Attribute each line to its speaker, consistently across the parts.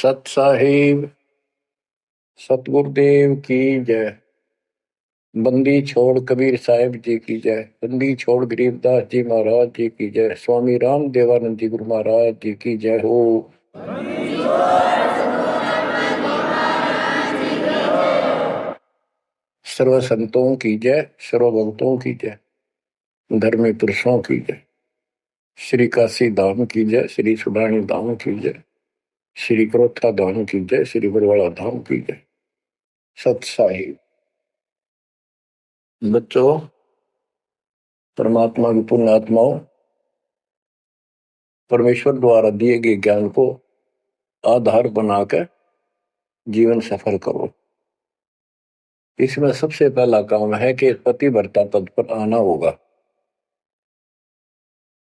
Speaker 1: सत साहिब सतगुरुदेव की जय। बंदी छोड़ कबीर साहिब जी की जय। बंदी छोड़ गरीबदास जी महाराज जी की जय। स्वामी राम देवानंद जी गुरु महाराज जी की जय हो। सर्व संतों की जय, सर्व भक्तों की जय, धर्मी पुरुषों की जय। श्री काशी धाम की जय, श्री सुडानी धाम की जय, श्री क्रोथा धाम की जय, श्री बरवाड़ा धाम की जय। सत साहिब बच्चों, परमात्मा की पुण्य आत्माओं, परमेश्वर द्वारा दिए गए ज्ञान को आधार बनाकर जीवन सफल करो। इसमें सबसे पहला काम है कि पतिव्रता पद पर आना होगा,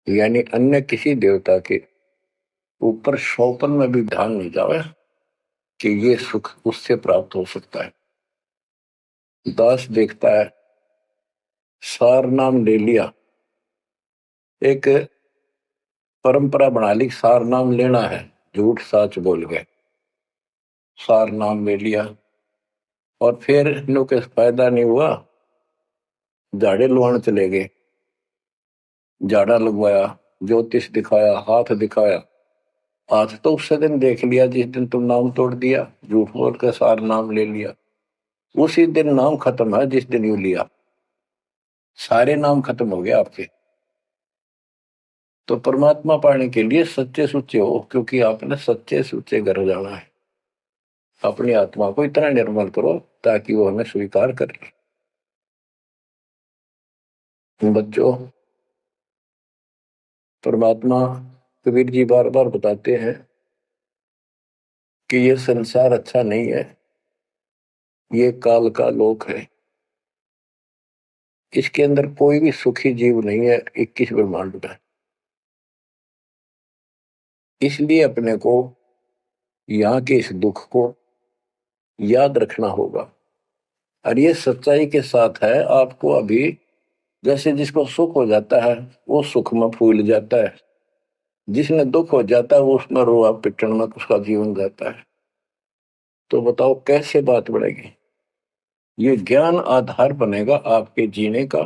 Speaker 1: यानी अन्य किसी देवता के ऊपर शौपन में भी ध्यान नहीं जावे कि ये सुख उससे प्राप्त हो सकता है। दास देखता है, सार नाम ले लिया, एक परंपरा बना ली, सार नाम लेना है, झूठ साच बोल गए, सार नाम ले लिया और फिर इन्हों के फायदा नहीं हुआ, झाड़े लुआने चले गए, झाड़ा लगवाया, ज्योतिष दिखाया, हाथ दिखाया। हाथ तो उस दिन देख लिया जिस दिन तुम नाम तोड़ दिया, झूठ बोल कर सार नाम ले लिया, उसी दिन नाम खत्म है जिस दिन यू लिया, सारे नाम खत्म हो गए आपके। तो परमात्मा पाने के लिए सच्चे सुच्चे हो, क्योंकि आपने सच्चे सुच्चे घर जाना है। अपनी आत्मा को इतना निर्मल करो ताकि वो हमें स्वीकार करे। बच्चों, परमात्मा कबीर जी बार बार बताते हैं कि ये संसार अच्छा नहीं है, ये काल का लोक है, इसके अंदर कोई भी सुखी जीव नहीं है 21 ब्रह्मांड में। इसलिए अपने को यहाँ के इस दुख को याद रखना होगा। और ये सच्चाई के साथ है, आपको अभी जैसे जिसको सुख हो जाता है वो सुख में फूल जाता है, जिसने दुख हो जाता है वो उसमें रोआ पिटन में उसका जीवन जाता है। तो बताओ कैसे बात बढ़ेगी? ये ज्ञान आधार बनेगा आपके जीने का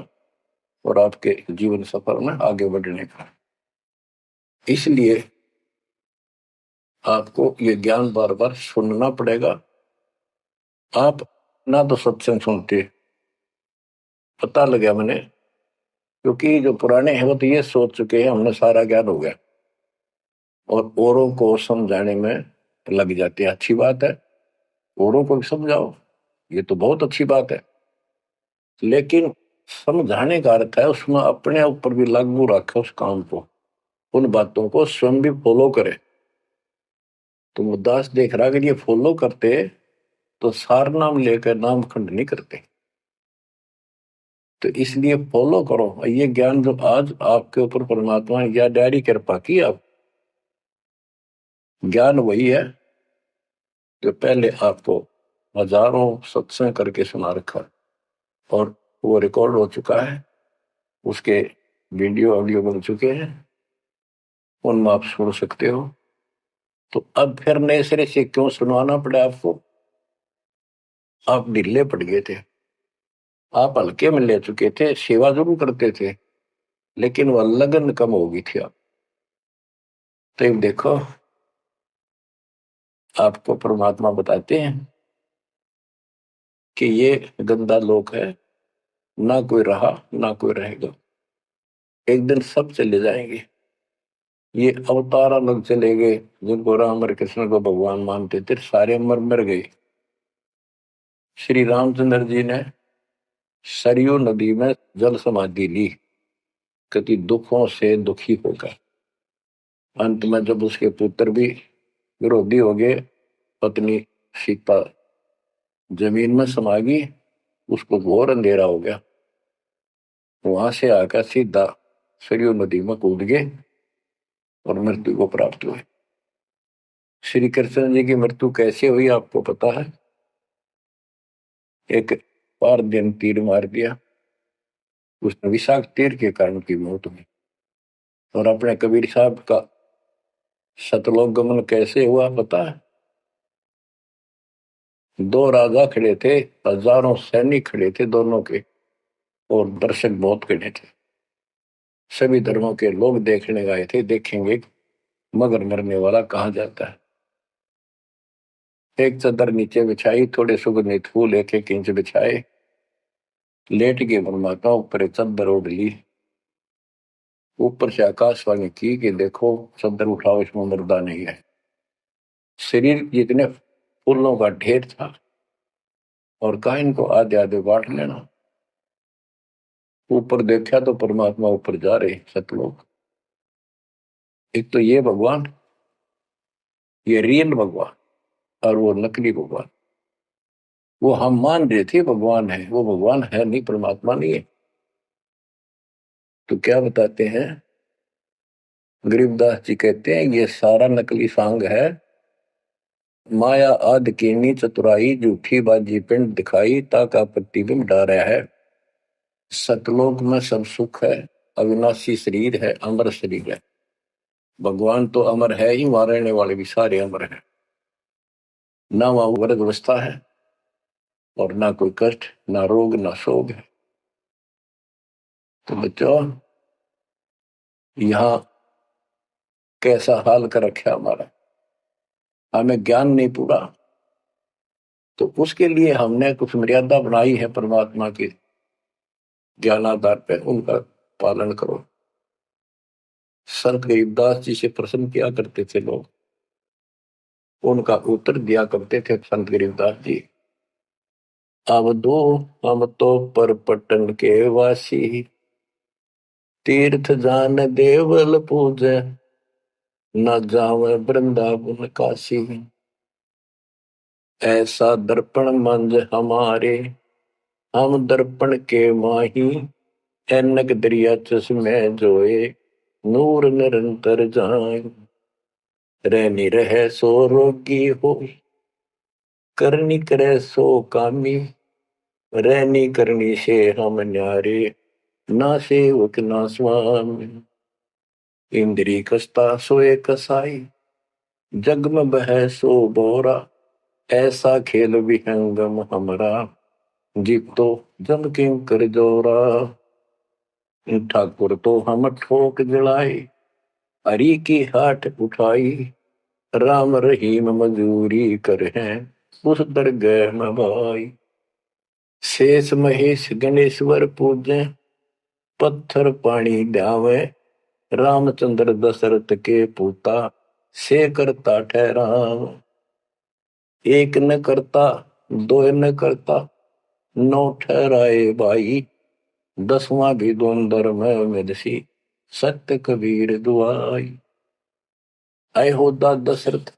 Speaker 1: और आपके जीवन सफर में आगे बढ़ने का। इसलिए आपको ये ज्ञान बार बार सुनना पड़ेगा। आप ना तो सत्संग सुनते, पता लगा मैंने, क्योंकि जो पुराने हैं वो तो ये सोच चुके हैं हमने सारा ज्ञान हो गया और औरों को समझाने में लग जाते हैं। अच्छी बात है, औरों को भी समझाओ, ये तो बहुत अच्छी बात है, लेकिन समझाने का अर्थ है उसमें अपने ऊपर भी लागू रखे उस काम को, उन बातों को स्वयं भी फॉलो करे। तो मुद्दास देख रहा अगर ये फॉलो करते तो सार नाम लेकर नाम खंड नहीं करते। तो इसलिए फॉलो करो ये ज्ञान जो आज आपके ऊपर परमात्मा ने या डायरी कृपा की। आप ज्ञान वही है जो पहले आपको हजारों सत्संग करके सुना रखा और वो रिकॉर्ड हो चुका है, उसके वीडियो ऑडियो बन चुके हैं, उनमें आप सुन सकते हो। तो अब फिर नए सिरे से क्यों सुनवाना पड़ा आपको? आप ढीले पड़ गए थे, आप हल्के में ले चुके थे, सेवा जरूर करते थे लेकिन वह लगन कम हो गई थी। आप तो देखो, आपको परमात्मा बताते हैं कि ये गंदा लोक है, ना कोई रहा ना कोई रहेगा, एक दिन सब चले जाएंगे। ये अवतार अलग चले गए, जिनको राम और कृष्ण को भगवान मानते थे सारे मर मर गए। श्री रामचंद्र जी ने सरयू नदी में जल समाधि ली, कति दुखों से दुखी होकर। अंत में जब उसके पुत्र भी विरोधी हो गए, पत्नी सीता जमीन में समा गई, उसको घोर अंधेरा हो गया, वहां से आकर सीधा सरयू नदी में कूद गए और मृत्यु को प्राप्त हुए। श्री कृष्ण जी की मृत्यु कैसे हुई आपको पता है? एक पार दिन तीर मार दिया, उसने विषाक्त तीर के कारण की मौत हुई। और अपने कबीर साहब का सतलोक गमन कैसे हुआ पता है? दो राजा खड़े थे, हजारों सैनिक खड़े थे दोनों के, और दर्शक बहुत खड़े थे। सभी धर्मों के लोग देखने गए थे, देखेंगे मगर मरने वाला कहाँ जाता है। एक चादर नीचे बिछाई, थोड़े सुगंधित फूल एक एक इंच बिछाए, लेट के परमात्मा ऊपर एक चादर ओढ़ ली। ऊपर से आकाशवाणी की कि देखो चादर उठाओ, इसमें मुर्दा नहीं है। शरीर जितने फूलों का ढेर था, और कहा इनको आधे आधे बांट लेना। ऊपर देखा तो परमात्मा ऊपर जा रहे सतलोक। एक तो ये भगवान, ये रियल भगवान, और वो नकली भगवान। वो हम मान रहे थे भगवान है, वो भगवान है नहीं, परमात्मा नहीं है। तो क्या बताते हैं गरीबदास जी, कहते हैं ये सारा नकली सांग है। माया आदि कीनी चतुराई, झूठी बाजी पिंड दिखाई, ताका प्रतिबिंब डारा है। सतलोक में सब सुख है, अविनाशी शरीर है, अमर शरीर है। भगवान तो अमर है ही, वहां रहने वाले भी सारे अमर हैं। ना वहां वर्ग अवस्था है, और ना कोई कष्ट, ना रोग, ना शोक है। तो बच्चों, यहाँ कैसा हाल कर रखा हमारा, हमें ज्ञान नहीं पूरा, तो उसके लिए हमने कुछ मर्यादा बनाई है परमात्मा के ज्ञानाधार पे, उनका पालन करो। संत गरीबदास जी से प्रश्न किया करते थे लोग, उनका उत्तर दिया करते थे संत गरीबदास जी। अब दो हम तो पर पटन के वासी, तीर्थ जान देवल पूजे, न जावे वृंदावन काशी। ऐसा दर्पण मंज हमारे, हम दर्पण के माही, ऐनक दरिया चश्मे जोए, नूर निरंतर जाए। रहनी रहे सो रोगी हो, करनी करे सो कामी, रहनी करनी से हम न्यारे, ना सेवक ना स्वामी। इंद्री कसता सोए कसाई, जग में बह सो बोरा, ऐसा खेल विहंगम हमरा, जीतो जम किंकर जोरा। ठाकुर तो हम ठोक जड़ाई, हरि की हाट उठाई, राम रहीम मजूरी कर हैं, उस दरगह में भाई। शेष महेश गणेश्वर पूजे, पत्थर पानी ध्यावे, रामचंद्र दशरथ के पूता, से करता ठहराव। एक न करता, दो न करता, नौ ठहराए भाई, दसवां भी द्वंद्व में मेदसी, सत्य कबीर दुआई। आए होता दशरथ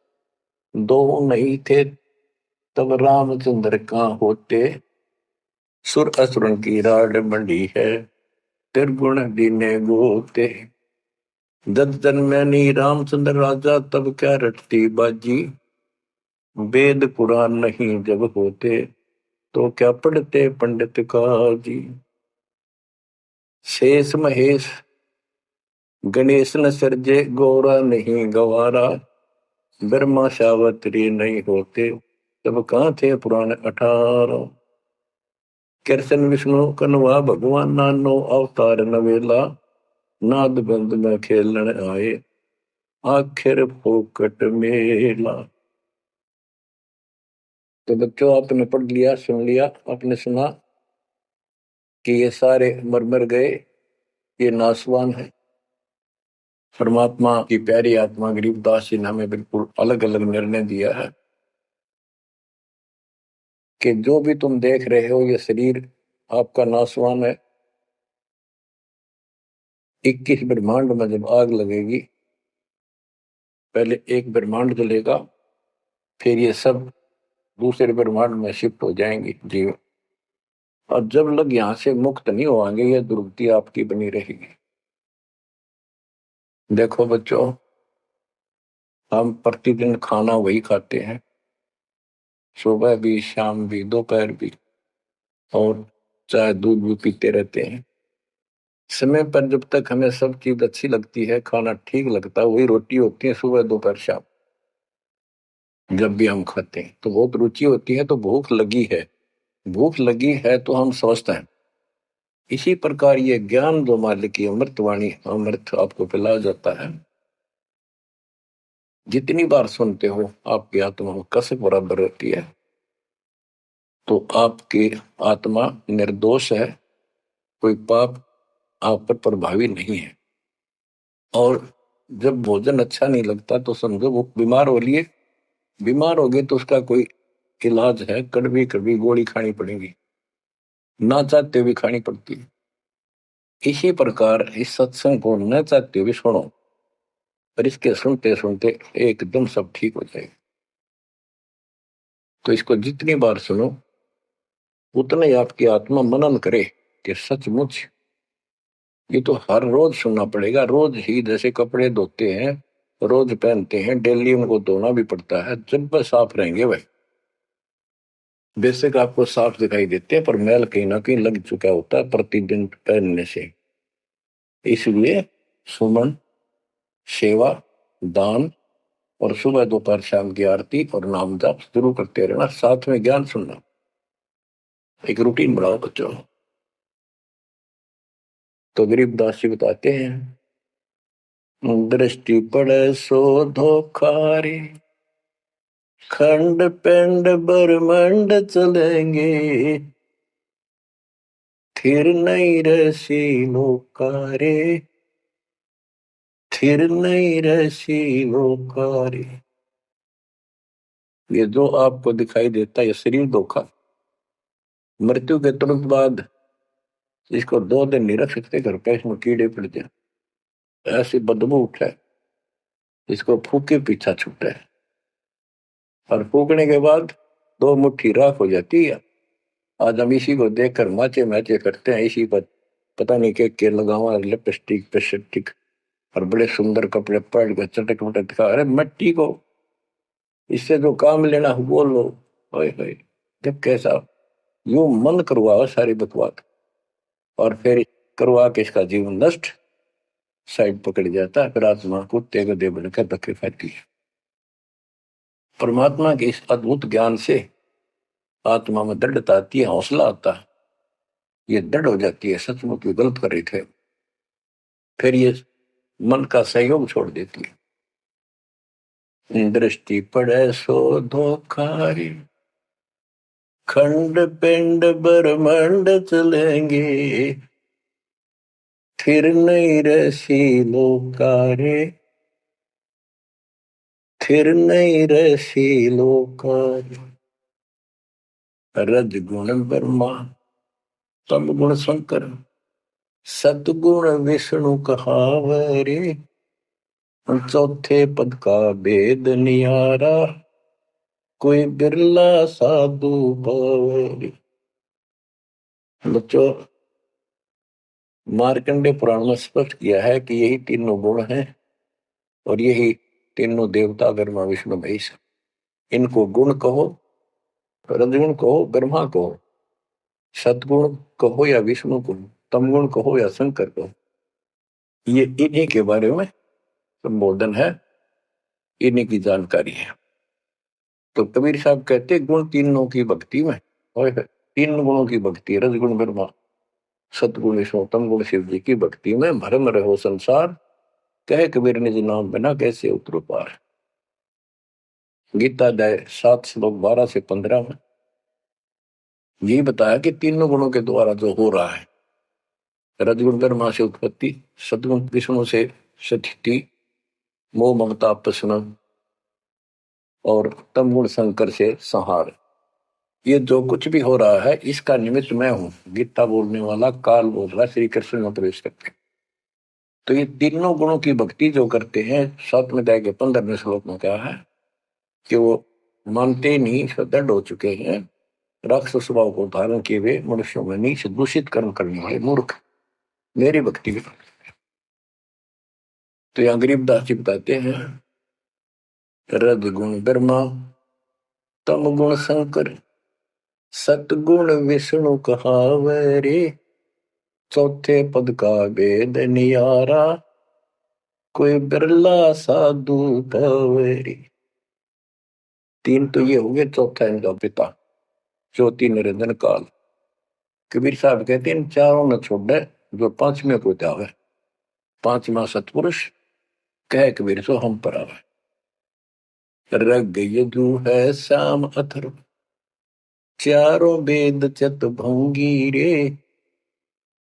Speaker 1: दो नहीं थे, तब रामचंद्र कहाँ होते, सुर असुरन की राड मंडी है, त्रिगुण दीने गोते। जब जन्मे नी रामचंद्र राजा, तब क्या रटती बाजी, वेद पुराण नहीं जब होते, तो क्या पढ़ते पंडित काजी। शेष महेश गणेश न सर्जे, गौरा नहीं गवारा, ब्रह्मा सावत्री नहीं होते, तब कहाँ थे पुराण 18। कृष्ण विष्णु कन्वा भगवान, नानो अवतार नवेला, नाद बंद में खेलन आए, आखिर फोकट मेला। तो बच्चों, आपने पढ़ लिया, सुन लिया, आपने सुना कि ये सारे मर मर गए, ये नासवान है। परमात्मा की प्यारी आत्मा गरीबदास जी ने हमें बिल्कुल अलग अलग निर्णय दिया है कि जो भी तुम देख रहे हो, ये शरीर आपका नासवान है। 21 ब्रह्मांड में जब आग लगेगी, पहले एक ब्रह्मांड जलेगा, फिर ये सब दूसरे ब्रह्मांड में शिफ्ट हो जाएंगे जीव। और जब लग यहाँ से मुक्त नहीं होंगे, ये दुर्गति आपकी बनी रहेगी। देखो बच्चों, हम प्रतिदिन खाना वही खाते हैं, सुबह भी, शाम भी, दोपहर भी, और चाय दूध भी पीते रहते हैं। समय पर जब तक हमें सब चीज अच्छी लगती है, खाना ठीक लगता है, वही रोटी होती है सुबह दोपहर शाम। जब भी हम खाते हैं तो बहुत रुचि होती है, तो भूख लगी है, भूख लगी है तो हम स्वस्थ हैं। इसी प्रकार ये ज्ञान जो मालिक की अमृतवाणी, अमृत आपको पिलाया जाता है, जितनी बार सुनते हो आपकी आत्मा कसक बराबर रहती है। तो आपकी आत्मा निर्दोष है, कोई पाप आप पर प्रभावी नहीं है। और जब भोजन अच्छा नहीं लगता तो समझो वो बीमार हो लिए, बीमार हो गए तो उसका कोई इलाज है, कड़वी कड़वी गोली खानी पड़ेगी, ना चाहते हुए खानी पड़ती है। इसी प्रकार इस सत्संग को न चाहते हुए सुनो, पर इसके सुनते सुनते एकदम सब ठीक हो जाएगा। तो इसको जितनी बार सुनो उतना ही आपकी आत्मा मनन करे कि सचमुच ये तो हर रोज सुनना पड़ेगा। रोज ही जैसे कपड़े धोते हैं, रोज पहनते हैं, डेली उनको धोना भी पड़ता है, जब वह साफ रहेंगे वह बेशक आपको साफ दिखाई देते हैं, पर मैल कहीं ना कहीं लग चुका होता है प्रतिदिन पहनने से। इसलिए सुमन, सेवा, दान और सुबह दोपहर शाम की आरती और नाम जाप जरूर करते रहना, साथ में ज्ञान सुनना। एक रूटीन बनाओ बच्चों। तो गरीबदास जी बताते हैं, दृष्टि पड़े सो धोखा रे, खंड पिंड ब्रह्मंड चलेंगे, थिर नहीं रसी लोकारे, थिर नहीं रसी लोकारे। ये जो आपको दिखाई देता है ये शरीर धोखा, मृत्यु के तुरंत बाद इसको 2 दिन नहीं रख सकते घर पे, इसमें कीड़े पड़ जाए, ऐसी बदबू उठे, इसको फूके पीछा छूटे, और फूकने के बाद 2 मुट्ठी राख हो जाती है। आज हम इसी को देखकर माचे मैचे करते हैं, इसी पर पता नहीं के लगावा लिपस्टिक पेस्टिक और बड़े सुंदर कपड़े पहन कर चटक मटक दिखा, अरे मिट्टी को इससे जो काम लेना हो बोल लो। ओए होए, जब कैसा यूं मन करवाओ सारी बकवास, और फिर करवा के इसका जीवन नष्ट, साइड पकड़ जाता है, फिर आत्मा कुत्ते को दे बनकर धक्के खाती है। परमात्मा के इस अद्भुत ज्ञान से आत्मा में दृढ़ता आती है, हौसला आता है, ये दृढ़ हो जाती है सचमुच भी गलत कर रहे थे, फिर ये मन का सहयोग छोड़ देती है। दृष्टि पड़े सो धोखारी, खंड पिंड ब्रह्मंड चलेंगे, फिर नहीं रसी लोकारे, फिर नहीं रसी लोकारे। रज गुण ब्रह्मा, तम गुण शंकर, सतगुण विष्णु कहावरे, चौथे पद का भेद नियारा, कोई बिरला साधु पावरे। बच्चों, मार्कंडे पुराण में स्पष्ट किया है कि यही तीनों गुण हैं, और यही तीनों देवता ब्रह्मा विष्णु महेश, इनको गुण कहो, रजगुण कहो, ब्रह्मा कहो, सतगुण कहो या विष्णु कहो, तमगुण कहो या शंकर कहो, ये इन्हीं के बारे में संबोधन है, इन्हीं की जानकारी है। तो कबीर साहब कहते गुण तीनों की भक्ति में, और 3 गुणों की भक्ति, रजगुण ब्रह्मा, सतगुण विष्णु, तमगुण शिव जी की भक्ति में भरम रहो संसार, कहे कबीर निज नाम बिना कैसे उतरो पार। गीता अध्याय 7 श्लोक 12 से 15 में यही बताया कि तीनों गुणों के द्वारा जो हो रहा है, रजगुण ब्रह्मा से उत्पत्ति, सतगुण विष्णु से स्थिति, मोह ममता प्रसन्न, और तमगुण शंकर से संहार। ये जो कुछ भी हो रहा है इसका निमित्त मैं हूं, गीता बोलने वाला काल बोल रहा है श्री कृष्ण में प्रवेश करके। तो ये तीनों गुणों की भक्ति जो करते हैं, 7वें अध्याय के 15वें श्लोक में क्या है कि वो मानते नहीं, दृढ़ हो चुके हैं, राक्षस स्वभाव को धारण किए हुए मनुष्यों में नीच दूषित कर्म करने वाले मूर्ख मेरी भक्ति भी। तो यहाँ गरीबदास जी बताते हैं, रज गुण ब्रह्मा, तम गुण शंकर, सतगुण विष्णु कहावरे, चौथे पद का भेद नियारा, कोई बिरला साधु पावरी। तीन तो ये हो गए, चौथा इनका पिता, ज्योति निरंजन काल। कबीर साहब कहते हैं इन चारों न छोड़े जो पांचवें को त्यावे, पांचवा सतपुरुष कह कबीर सो हम पर आवे। रग यदु है श्याम अथर्व, चारों वेद चत भंगी रे,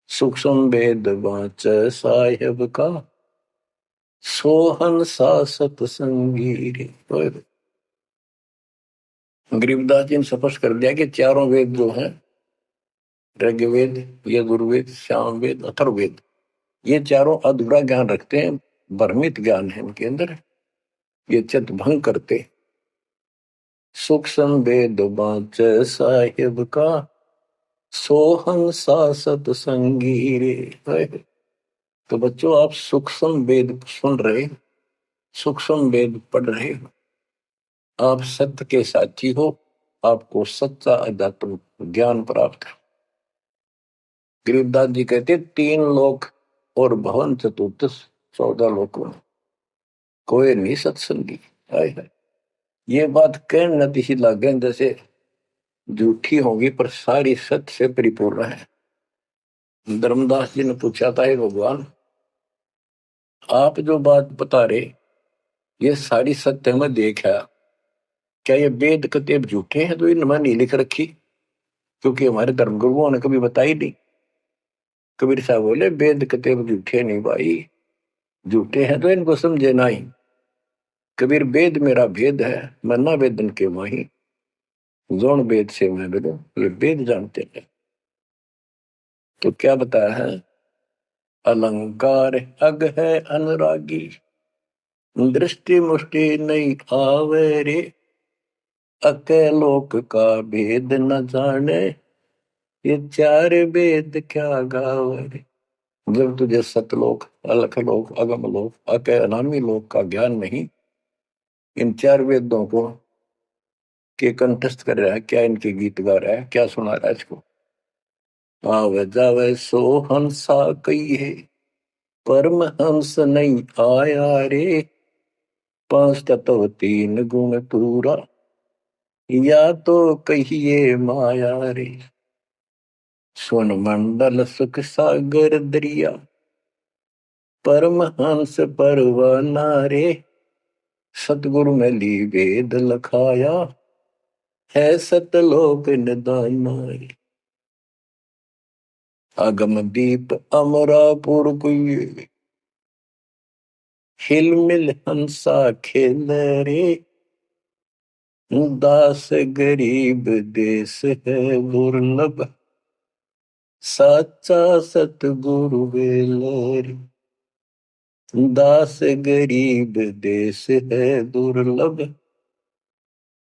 Speaker 1: सूक्ष्म वेद वाच साहेब का, सोहन सा सतसंगी रे। गरीबदास जी ने स्पष्ट कर दिया कि चारों वेद जो हैं, ऋग्वेद, यजुर्वेद, सामवेद, अथर्ववेद, ये चारों अधूरा ज्ञान रखते हैं, भ्रमित ज्ञान है इनके अंदर, ये चित भंग करते। सूक्ष्म वेद बाच साहिब का, सोहन सा सतसंगी रे। तो बच्चों आप सूक्ष्म वेद सुन रहे, सूक्ष्म वेद पढ़ रहे हो, आप सत्य के साथी हो, आपको सच्चा अध्यात्म ज्ञान प्राप्त है। गरीबदास जी कहते तीन लोक और भवन चतुर्दश, 14 लोकों में कोई नहीं सत्संगी। है ये बात कहने न सी लागे जैसे झूठी होगी, पर सारी सत्य से परिपूर्ण है। धर्मदास जी ने पूछा था, हे भगवान आप जो बात बता रहे ये सारी सत्य में देखा, क्या ये वेद कतेब झूठे हैं तो इनमें नहीं लिख रखी? क्योंकि हमारे धर्म गुरुओं ने कभी बताई नहीं। कबीर साहब बोले वेद कतेब झूठे नहीं भाई, झूठे हैं तो इनको समझे नहीं। कबीर वेद मेरा भेद है, मैं ना वेदन के माही, जोन वेद से मैं वेदो, ये वेद जानते हैं। तो क्या बताया है, अलंकार अग है अनुरागी, दृष्टि मुष्टि नहीं आवे रे, अके लोक का भेद न जाने, ये चार वेद क्या गावे रे। जब तुझे सतलोक, अलखलोक, अगम लोक, अके अनामी लोक का ज्ञान नहीं, इन चार वेदों को के कंठस्थ कर रहा है, क्या इनके गीत गा रहा है, क्या सुना रहा है इसको। आवे जावे सो हंसा कही है, परम हंस नहीं आया रे, पांच तत्व तीन गुण पूरा, या तो कहिए माया रे। सुन मंडल सुख सागर दरिया, परम हंस परवाना रे, सतगुरु में ली वेद लखाया, है सतलोक निदाना रे। आगम दीप अमरापुर कुए, हिल मिल हंसा खेल रे, दास गरीब देश है दुर्लभ, साचा सतगुरु बेलर। दास गरीब देश है दुर्लभ,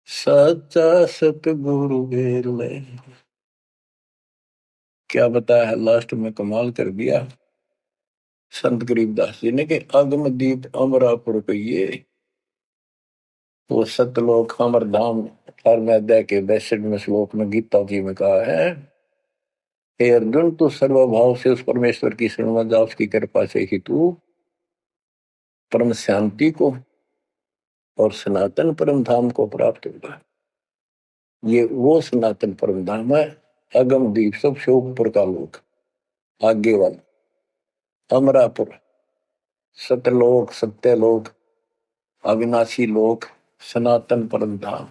Speaker 1: साचा सतगुरु बेलर। क्या बताया है लास्ट में, कमाल कर दिया संत गरीबदास जी ने कि अगम दीप अमरापुर कहिए, वो सतलोक अमर धाम 18वें अध्याय के 62वें श्लोक में गीता जी में कहा है, हे अर्जुन तू सर्वभाव से उस परमेश्वर की शरण में जा, उसकी कृपा से ही तू परम शांति को और सनातन परम धाम को प्राप्त होगा। ये वो सनातन परम धाम है, अगम दीप सबसे ऊपर का लोक, आगे वाला अमरापुर, सतलोक, सत्यलोक, अविनाशी लोक, सनातन परम धाम।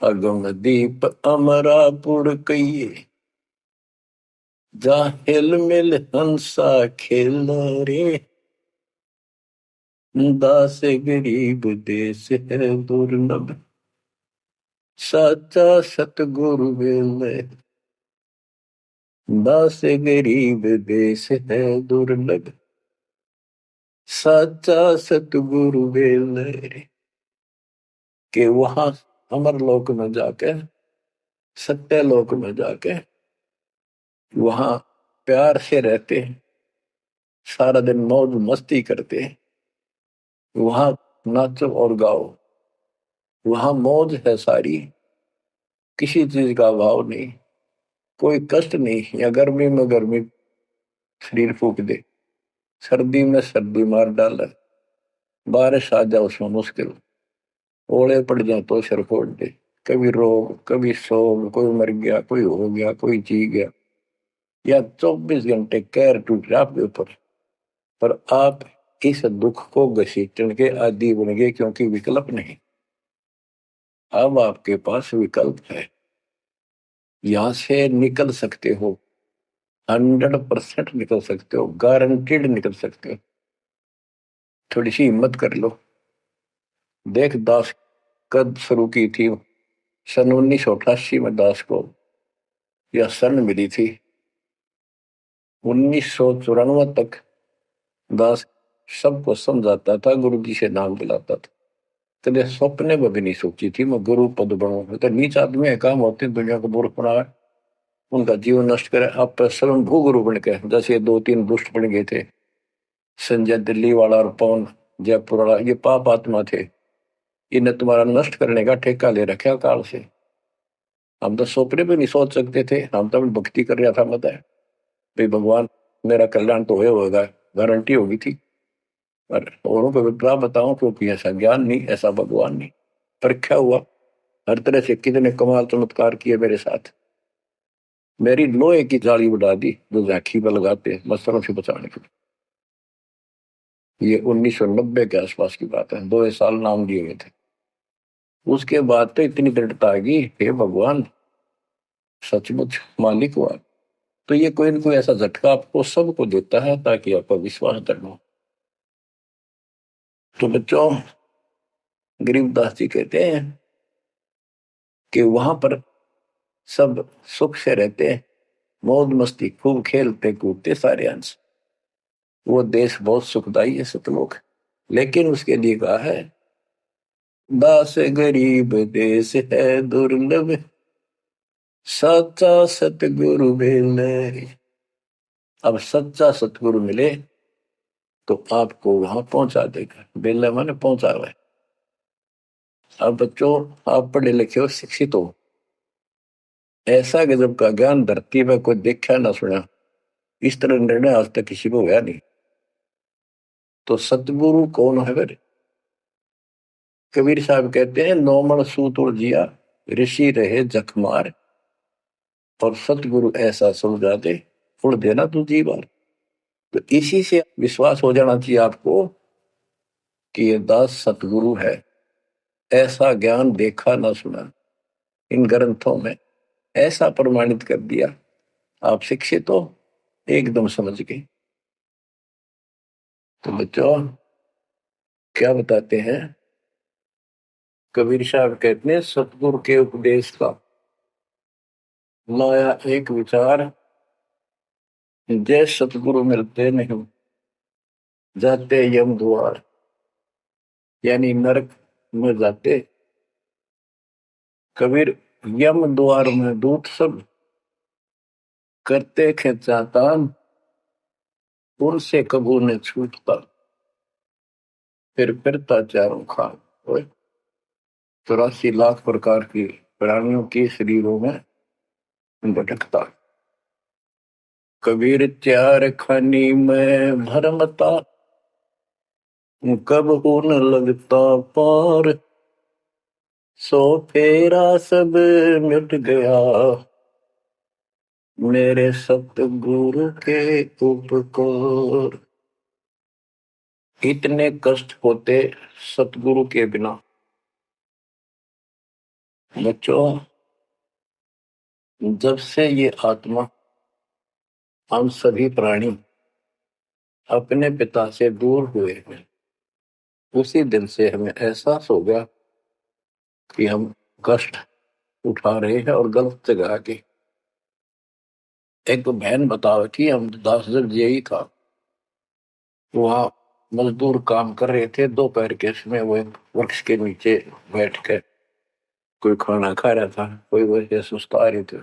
Speaker 1: अगम दीप अमरापुर कहिए, जा हिल मिल हंसा खेल रे, दास गरीब देश है दुर्लभ, साचा सतगुरु बेले। दास गरीब देश है दुर्लभ, साचा सतगुरु बेले। के वहां अमर लोक में जाके, सत्य लोक में जाके, वहां प्यार से रहते हैं, सारा दिन मौज मस्ती करते हैं, वहां नाचो और गाओ, वहां मौज है सारी, किसी चीज का अभाव नहीं, कोई कष्ट नहीं। या गर्मी में गर्मी शरीर फूक दे, सर्दी में सर्दी मार डाले, बारिश आ जाए उसमें मुश्किल, ओले पड़ जाए तो सिर फोड़ दे। कभी रोग, कभी शोक, कोई मर गया, कोई हो गया, कोई जी गया, या 24 घंटे कहर टूट रहा आपके ऊपर, पर आप इस दुख को घसीटने के आदी बन गए, क्योंकि विकल्प नहीं। अब आपके पास विकल्प है, यहां से निकल सकते हो, 100% निकल सकते हो, गारंटीड निकल सकते हो। थोड़ी सी हिम्मत कर लो। देख, दास कब शुरू की थी? सन 1988 में दास को यह सन मिली थी। 1994 तक दास सबको समझाता था, गुरु जी से नाम दिलाता था। कभी सपने में भी नहीं सोची थी मैं गुरु पद बनूंगा। तो नीच आदमी है, काम होते दुनिया को मूर्ख बनावे, उनका जीवन नष्ट करे, आप स्वयं भू गुरु बन के, जैसे 2-3 दुष्ट बन गए थे, संजय दिल्ली वाला और पवन जयपुर वाला, ये पाप आत्मा थे। इन्हें तुम्हारा नष्ट करने का ठेका ले रखा काल से। हम तो सपने भी नहीं सोच सकते थे। हम तो भक्ति कर रहा था, बताए भाई भगवान मेरा कल्याण तो होगा, गारंटी होगी थी। पर औरों को विप्रा बताऊं, क्योंकि ऐसा ज्ञान नहीं, ऐसा भगवान नहीं। परीक्षा हुआ हर तरह से, कितने कमाल चमत्कार किए मेरे साथ। मेरी लोहे की जाली उड़ा दी, जो राखी पर लगाते मच्छरों से बचाने के लिए। ये 1990 के आसपास की बात है, 2 साल नाम दिए गए थे। उसके बाद तो इतनी दृढ़ता आ गई, हे भगवान सचमुच मालिक हुआ। तो ये कोई ना कोई ऐसा झटका आपको सबको देता है, ताकि आपका विश्वास दृढ़ हो। तो बच्चों, गरीबदास जी कहते हैं कि वहां पर सब सुख से रहते हैं, मौज मस्ती खूब खेलते कूदते सारे अंश। वो देश बहुत सुखदाई है, सतलोक। लेकिन उसके लिए कहा है, दास गरीब देश है दुर्लभ, सच्चा सतगुरु मिले। अब सच्चा सतगुरु मिले तो आपको वहां पहुंचा देगा। बेला माने पहुंचा हुआ है। अब बच्चों, आप पढ़े लिखे हो, शिक्षित हो, ऐसा गजब का ज्ञान धरती में कोई देखा ना सुना। इस तरह निर्णय आज तक किसी को हुआ नहीं। तो सतगुरु कौन है फिर? कबीर साहब कहते हैं, नौमण सूत जिया, ऋषि रहे जखमार, और सतगुरु ऐसा सुलझा दे, उड़ देना तू जी बार। तो इसी से विश्वास हो जाना चाहिए आपको कि ये दास सतगुरु है। ऐसा ज्ञान देखा ना सुना इन ग्रंथों में, ऐसा प्रमाणित कर दिया। आप शिक्षित हो, एकदम समझ गए। तो बच्चों, क्या बताते हैं कबीर साहब? कहते हैं, सतगुरु के उपदेश का लाया एक विचार, जय सतगुरु मिलते नहीं जाते यम द्वार। यानी नरक में जाते कबीर, यम द्वार में दूत सब करते खेचातान, उनसे कबू ने छूटता, फिर फिरता चारों खान। 84 लाख प्रकार की प्राणियों के शरीरों में भटकता। कबीर चार खानी में भरमता, कब हो न लगता पार, सो फेरा सब मिट गया, मेरे सतगुरु के उपकार। इतने कष्ट होते सतगुरु के बिना। बच्चों, जब से ये आत्मा, हम सभी प्राणी अपने पिता से दूर हुए हैं, उसी दिन से हमें एहसास हो गया कि हम कष्ट उठा रहे हैं, और गलत जगह के। एक तो बहन बताओ थी, हम 10 दिन यही था, वहां मजदूर काम कर रहे थे, दोपहर के समय वो एक वृक्ष के नीचे बैठ कर कोई खाना खा रहा था, कोई वैसे सुस्ता रहे थे,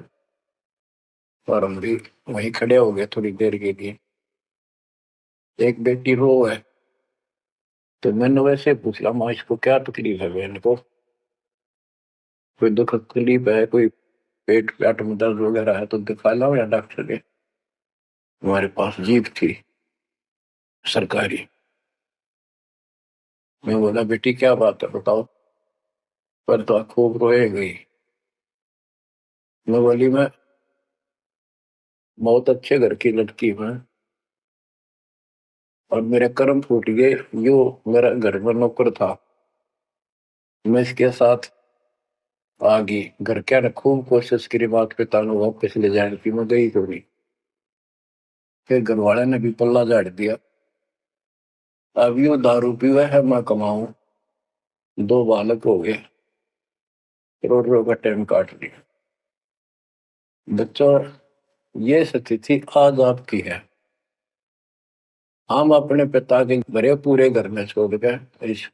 Speaker 1: और हम भी वहीं खड़े हो गए थोड़ी देर के लिए। एक बेटी रो है, तो मैंने वैसे पूछा, माँ इसको क्या तकलीफ है? बहन को कोई दुख तकलीफ है, कोई पेट पेट में दर्द वगैरह है तो दिखा लाओ या डॉक्टर के। हमारे पास जीप थी सरकारी। मैं बोला, बेटी क्या बात है बताओ। पर तो खूब रोए गई। मैं बोली मैं बहुत अच्छे घर की लड़की हूँ और मेरे कर्म फूट गए। यो मेरा घर में नौकर था, मैं इसके साथ आ गई। घर क्या ने खूब कोशिश करी माता पिता ने वापस ले जाने की, मैं गई तो नहीं। फिर घर वाले ने भी पल्ला झाड़ दिया। अब यूं दारू पीवा है, मैं कमाऊं, दो बालक हो गए, करोड़ों का टाइम काट लिया। बच्चों, ये स्थिति आज आपकी है। हम अपने पिता के भरे पूरे घर में छोड़ के इस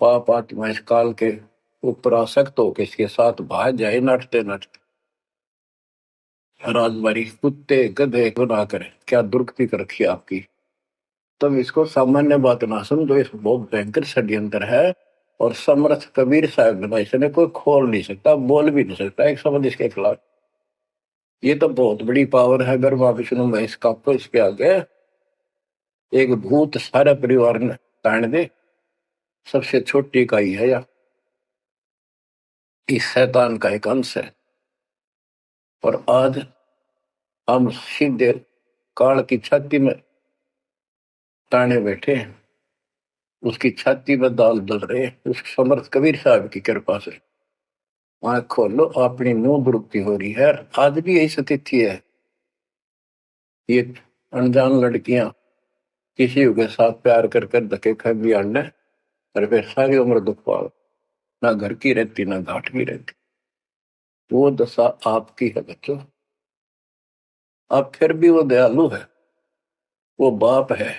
Speaker 1: पाप आत्मा इस काल के ऊपर आसक्त होकर इसके साथ भाग जाए नटते नटते। राजबारी कुत्ते गधे गुना करे, क्या दुर्गति कर रखी है आपकी। तब इसको सामान्य बात ना समझो, इस बहुत भयंकर षड्यंत्र है। और समर्थ कबीर साहब ने इसने कोई खोल नहीं सकता, बोल भी नहीं सकता एक शब्द इसके खिलाफ। ये तो बहुत बड़ी पावर है। अगर वहां विष्णु महेश का तो इसके आगे एक भूत सारा परिवार ने तान दे, सबसे छोटी इकाई है या इस शैतान का एक अंश है। और आज हम सीधे काल की छाती में ताने बैठे हैं, उसकी छाती में दाल दल रहे हैं उस समर्थ कबीर साहब की कृपा से। आंख खोलो, अपनी नो दुरुक्ति हो रही है। आज भी यही स्थिति है। ये अनजान लड़कियां किसी के साथ प्यार कर कर धक्के खा भी आने, और फिर सारी उम्र दुख पाओ, ना घर की रहती ना घाट की रहती। वो दशा आपकी है बच्चों। अब फिर भी वो दयालु है, वो बाप है,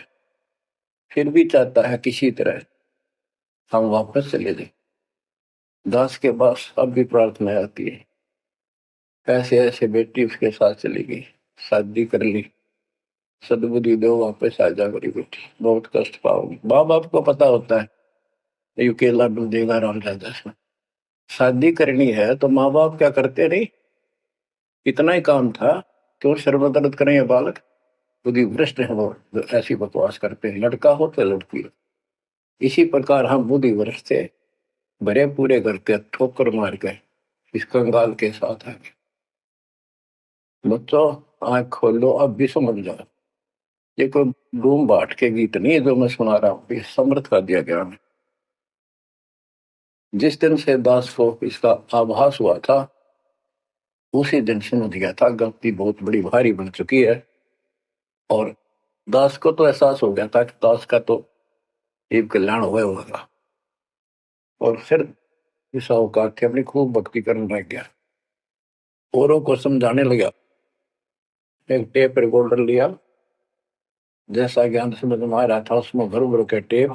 Speaker 1: फिर भी चाहता है किसी तरह हम वापस चले जाए। दास के पास अब भी प्रार्थना आती है, ऐसे ऐसे बेटी उसके साथ चली गई, शादी कर ली, सदबुद्धि दो वापस आ जा मेरी बेटी, बहुत कष्ट पाओगी। माँ बाप को पता होता है ये केला डूब देगा राम राजा से। शादी करनी है तो माँ बाप क्या करते नहीं, इतना ही काम था। क्यों शर्मदर्द करें ये बालक, बुद्धि भ्रष्ट है वो जो ऐसी बकवास करते हैं, लड़का हो तो लड़की हो। इसी प्रकार हम बुद्धि भ्रष्ट थे, भरे पूरे घर के ठोकर मार गए इस कंगाल के साथ आगे। बच्चों, आंख खोलो, अब भी समझ जाओ। ये कोई बूम बाट के गीत नहीं है जो मैं सुना रहा हूँ, ये समर्थ का दिया गया है। जिस दिन से दास को इसका आभास हुआ था, उसी दिन समझ गया था गलती बहुत बड़ी भारी बन चुकी है। और दास को तो एहसास हो गया था कि दास का तो जीव कल्याण हुआ होगा। और फिर इस अवकाश की अपनी खूब भक्ति करने लग गया, औरों को समझाने लगा। एक टेप रिकॉर्डर लिया, जैसा ज्ञान समझ में आ रहा था उसमें भर भर के टेप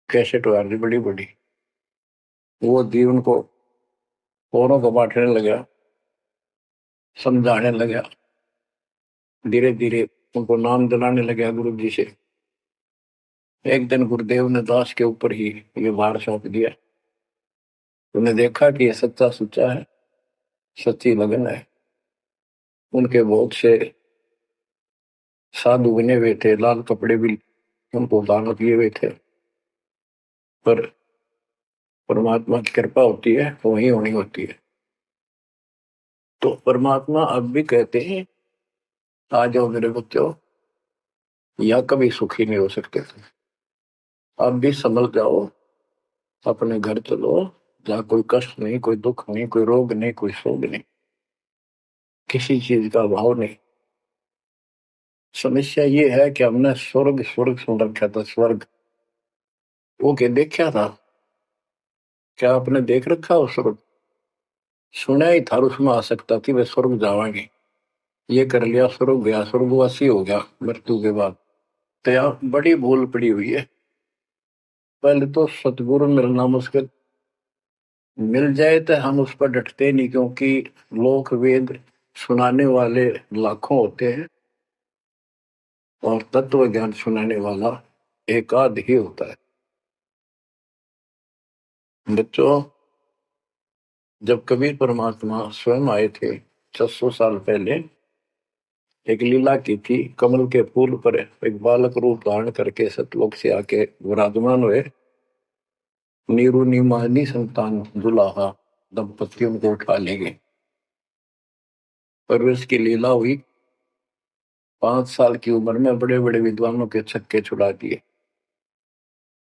Speaker 1: कैसेट वाली बड़ी बड़ी वो दी उनको, औरों को बांटने लगा, समझाने लगा। धीरे धीरे उनको नाम दिलाने लगा गुरु जी से। एक दिन गुरुदेव ने दास के ऊपर ही ये भार सौंप दिया। उन्हें देखा कि ये सच्चा सुच्चा है, सच्ची लगन है। उनके बहुत से साधु बने हुए थे, लाल कपड़े भी उनको दान किए हुए थे। पर परमात्मा की कृपा होती है, वही होनी होती है। तो परमात्मा अब भी कहते हैं आ जाओ मेरे बच्चों, या कभी सुखी नहीं हो सकते थे। अब भी संभल जाओ, अपने घर चलो, जहाँ कोई कष्ट नहीं, कोई दुख नहीं, कोई रोग नहीं, कोई शोक नहीं, किसी चीज का अभाव नहीं। समस्या ये है कि हमने स्वर्ग स्वर्ग सुन रखा था, स्वर्ग वो के देखा था। क्या आपने देख रखा हो स्वर्ग? सुना ही था, उसमें आ सकता थी वे स्वर्ग जावांगे, ये कर लिया स्वर्ग गया, स्वर्गवासी हो गया मृत्यु के बाद। तो यहाँ बड़ी भूल पड़ी हुई है। पहले तो सतगुरु मिलना मुश्किल, मिल जाए तो हम उस पर डटते नहीं, क्योंकि लोक वेद सुनाने वाले लाखों होते हैं और तत्व ज्ञान सुनाने वाला एक आध ही होता है। बच्चों, जब कबीर परमात्मा स्वयं आए थे 600 साल पहले, एक लीला की थी। कमल के फूल पर एक बालक रूप धारण करके सतलोक से आके विराजमान हुए। नीरू नीमानी संतान दुलाहा दंपतियों को उठा लेंगे। परवेश की लीला हुई। 5 साल की उम्र में बड़े बड़े विद्वानों के छक्के छुड़ा दिए,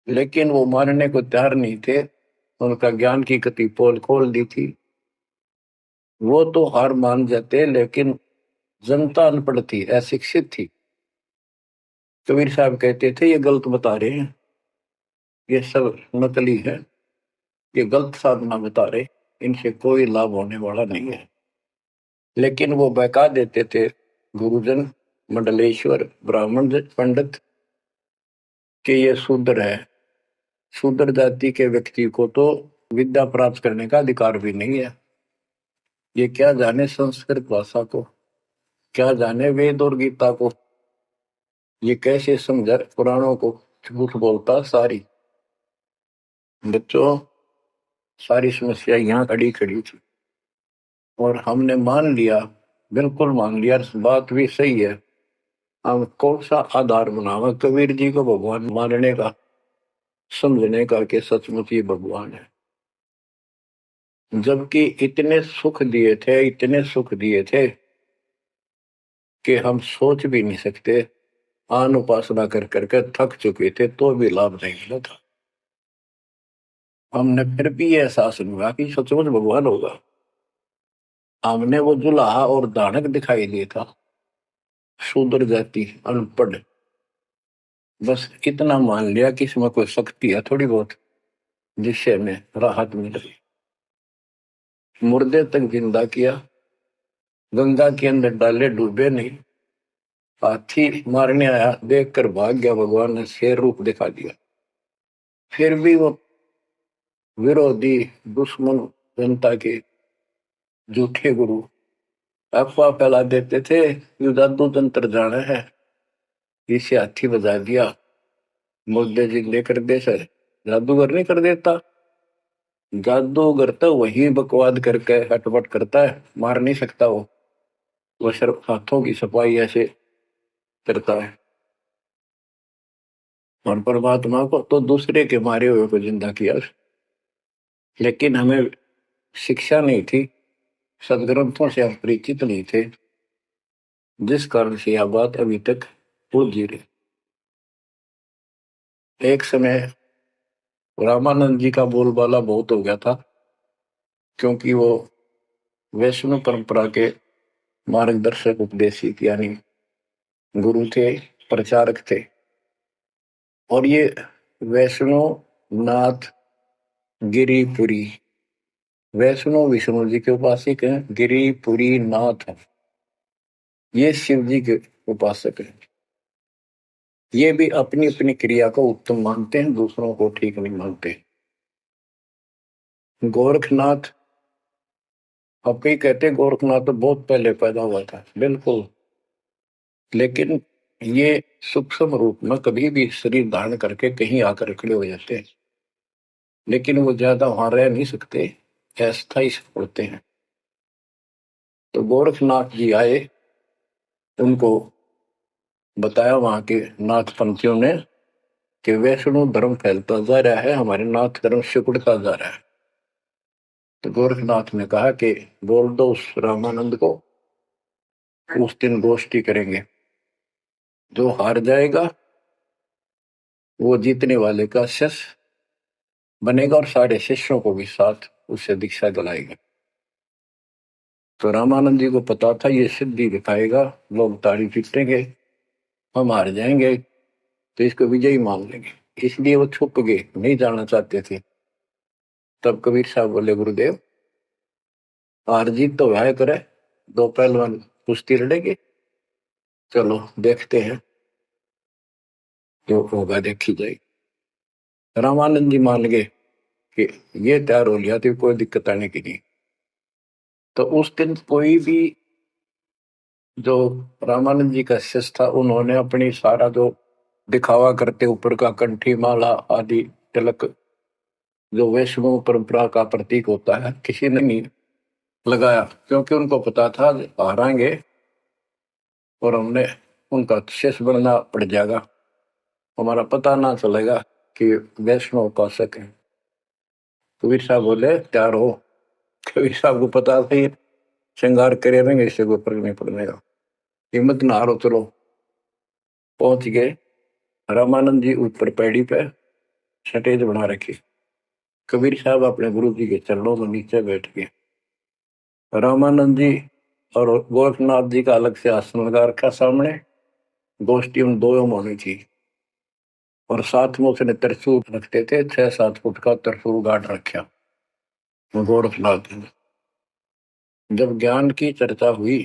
Speaker 1: लेकिन वो मानने को तैयार नहीं थे। उनका ज्ञान की गति पोल खोल दी थी। वो तो हार मान जाते, लेकिन जनता अनपढ़ थी, अशिक्षित थी। कबीर साहब कहते थे ये गलत बता रहे हैं, ये सब नकली है, ये गलत साधना बता रहे, इनसे कोई लाभ होने वाला नहीं है। लेकिन वो बहका देते थे गुरुजन, मंडलेश्वर, ब्राह्मण पंडित कि ये शूद्र है। शूद्र जाति के व्यक्ति को तो विद्या प्राप्त करने का अधिकार भी नहीं है। ये क्या जाने संस्कृत भाषा को, क्या जाने वेद और गीता को, ये कैसे समझा पुराणों को। झूठ बोलता सारी। बच्चों, सारी समस्या यहाँ खड़ी खड़ी थी और हमने मान लिया, बिल्कुल मान लिया, बात भी सही है। हम कौन सा आधार बनावा कबीर जी को भगवान मानने का, समझने का कि सचमुच ही भगवान है। जबकि इतने सुख दिए थे, इतने सुख दिए थे कि हम सोच भी नहीं सकते। आन उपासना कर करके थक चुके थे तो भी लाभ नहीं मिला था। हमने फिर भी ये एहसास नहीं हुआ कि सचमुच भगवान होगा। हमने वो जुलाहा और दानक दिखाई दिया था, शूद्र जाति, अनपढ़, बस इतना मान लिया कि इसमें कोई शक्ति है थोड़ी बहुत, जिससे हमें राहत मिल रही। मुर्दे तक जिंदा किया, गंगा के अंदर डाले, डूबे नहीं। हाथी मारने आया, देखकर भाग गया, भगवान ने शेर रूप दिखा दिया। फिर भी वो विरोधी, दुश्मन, जनता के झूठे गुरु अफवाह फैला देते थे, यू जादू तंत्र जाना है, इसे हाथी बजा दिया, मुर्दे जिंदे कर दे। सर जादूगर नहीं कर देता, जादूगर तो वही बकवाद करके हटपट करता है, मार नहीं सकता वो सिर्फ हाथों की सफाई ऐसे करता है। और परमात्मा को तो दूसरे के मारे हुए को जिंदा किया। लेकिन हमें शिक्षा नहीं थी, सदग्रंथों से हम परिचित नहीं थे, जिस कारण से यह बात अभी तक उलझी रही। एक समय रामानंद जी का बोलबाला बहुत हो गया था, क्योंकि वो वैष्णव परंपरा के मार्गदर्शक, उपदेशिक यानी गुरु थे, प्रचारक थे। और ये वैष्णव नाथ गिरिपुरी, वैष्णव विष्णु जी के उपासक हैं, गिरिपुरी नाथ हैं, ये शिव जी के उपासक हैं। ये भी अपनी अपनी क्रिया को उत्तम मानते हैं, दूसरों को ठीक नहीं मानते। गोरखनाथ, अब कई कहते हैं गोरखनाथ तो बहुत पहले पैदा हुआ था, बिल्कुल, लेकिन ये सूक्ष्म रूप में कभी भी शरीर धारण करके कहीं आकर खड़े हो जाते हैं, लेकिन वो ज्यादा वहां रह नहीं सकते, अस्थायी होते हैं। तो गोरखनाथ जी आए, उनको बताया वहां के नाथ पंथियों ने कि वैष्णव धर्म फैलता जा रहा है, हमारे नाथ धर्म सिकुड़ता जा रहा है। तो गोरखनाथ ने कहा कि बोल दो उस रामानंद को, उस दिन गोष्ठी करेंगे, जो हार जाएगा वो जीतने वाले का शिष्य बनेगा और सारे शिष्यों को भी साथ उससे दीक्षा दिलाएगा। तो रामानंद जी को पता था ये सिद्धि दिखाएगा, लोग ताड़ी पीटेंगे, हम हार जाएंगे, तो इसको विजयी मान लेंगे, इसलिए वो छुप गए, नहीं जाना चाहते थे। तब कबीर साहब बोले, गुरुदेव हार जीत तो वह करे, दो पहलवान कुश्ती लड़ेंगे, चलो देखते हैं, जो होगा देखी जाएगी। रामानंद जी मान गए कि ये तैयार हो लिया तो कोई दिक्कत आने की नहीं। तो उस दिन कोई भी जो रामानंद जी का शिष्य था, उन्होंने अपनी सारा जो दिखावा करते ऊपर का कंठी माला आदि तिलक, जो वैष्णव परंपरा का प्रतीक होता है, किसी ने नहीं लगाया, क्योंकि उनको पता था हारेंगे और हमने उनका शिष्य बनना पड़ जाएगा, हमारा पता ना चलेगा कि वैष्णव उपासक है। कबीर साहब बोले तैयार हो। कबीर साहब को पता था ये श्रृंगार करे रहेंगे, इससे कोई फर्क नहीं पड़ने का, हिम्मत ना हारो, चलो। पहुंच गए। रामानंद जी ऊपर पैड़ी पे स्टेज बना रखी। कबीर साहब अपने गुरु जी के चरणों में नीचे बैठ गए। रामानंद जी और गोरखनाथ जी का अलग से आसन लगा रखा सामने। गोष्ठी उन दो में होनी थी। और साथ में उसने त्रिशूल रखते थे, 6-7 फुट का त्रिशूल गाड़ रखा गोरखनाथ जी ने। जब ज्ञान की चर्चा हुई,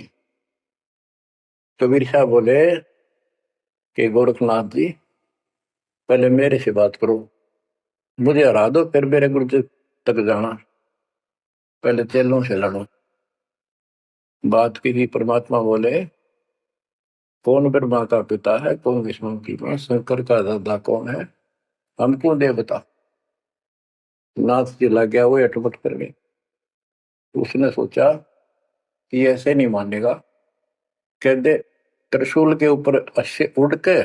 Speaker 1: कबीर साहब बोले कि गोरखनाथ जी पहले मेरे से बात करो, मुझे हरा दो, फिर मेरे गुरु जी तक जाना, पहले चेलों से लड़ो। बात की थी। परमात्मा बोले कौन ब्रह्मा का पिता है, कौन विष्णु की मां, शंकर का दादा कौन है, हमको दे बता। नाथ जी लग गया वो अटपट करने। उसने सोचा कि ऐसे नहीं मानेगा। कहते त्रिशूल के ऊपर अच्छे उड़ के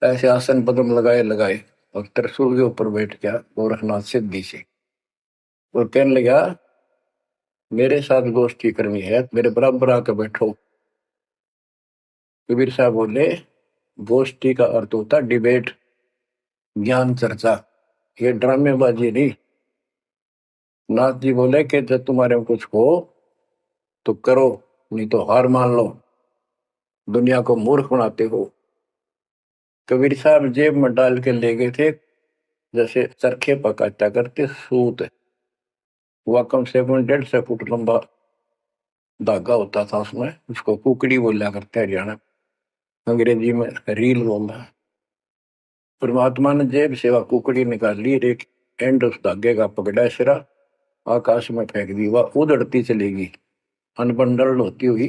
Speaker 1: ऐसे आसन पद्म लगाए लगाए और त्रिशूल के ऊपर बैठ गया गोरखनाथ सिद्धि से। और कहने लगा मेरे साथ गोष्ठी करनी है, मेरे बराबर आकर बैठो। कबीर साहब बोले गोष्ठी का अर्थ होता डिबेट, ज्ञान चर्चा, ये ड्रामेबाजी नहीं। नाथ जी बोले कि जब तुम्हारे में कुछ हो तो करो, नहीं तो हार मान लो, दुनिया को मूर्ख बनाते हो। कबीर साहब जेब में डाल के ले गए थे जैसे चरखे पकाता करते सूत। वह कम से कम 150 फुट लंबा धागा होता था उसमें, उसको कुकड़ी बोला करते हरियाणा, अंग्रेजी में रील बोलना है। परमात्मा ने जेब से वह कुकड़ी निकाल ली, एक एंड उस धागे का पकड़ा, सिरा आकाश में फेंक दी, वह उड़ती चलेगी अनबंडल होती हुई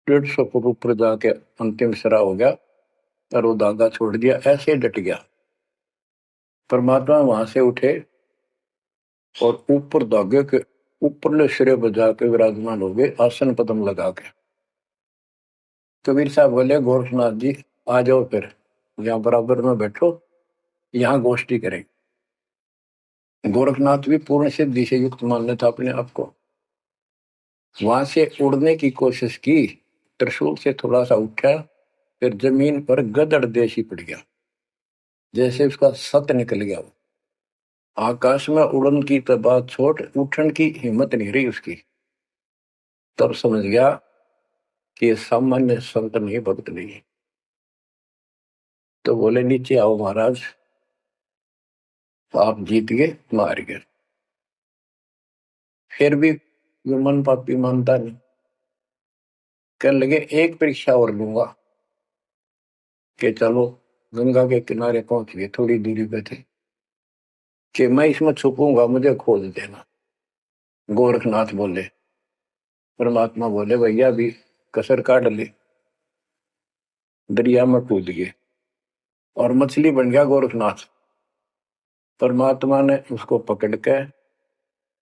Speaker 1: 150 फुट ऊपर जाके अंतिम सिरा हो गया और वो धागा छोड़ दिया, ऐसे डट गया। परमात्मा वहां से उठे और ऊपर धागे के ऊपरले सिरे पर जाके विराजमान हो गए आसन पद्म लगा के। कबीर साहब बोले गोरखनाथ जी आ जाओ, फिर यहाँ बराबर में बैठो, यहाँ गोष्ठी करें। गोरखनाथ भी पूर्ण सिद्धि से युक्त मान लेता अपने आप को। वहां से उड़ने की कोशिश की, त्रिशूल से थोड़ा सा उठा, फिर जमीन पर गदड़ देशी पड़ गया, जैसे उसका सत निकल गया। आकाश में उड़न की तो बात छोड़, उठन की हिम्मत नहीं रही उसकी। तब समझ गया कि ये सामान्य संत नहीं, भक्त नहीं। तो बोले नीचे आओ महाराज, आप जीत गए, मार गए। फिर भी वो मन पापी मानता नहीं। कहने लगे एक परीक्षा और लूंगा। कि चलो, गंगा के किनारे पहुंच गए, थोड़ी दूरी पे थे, कि मैं इसमें छुपूंगा, मुझे खोज देना। गोरखनाथ बोले। परमात्मा बोले भैया भी कसर काट ले। दरिया में कूद गए और मछली बन गया गोरखनाथ। परमात्मा ने उसको पकड़ के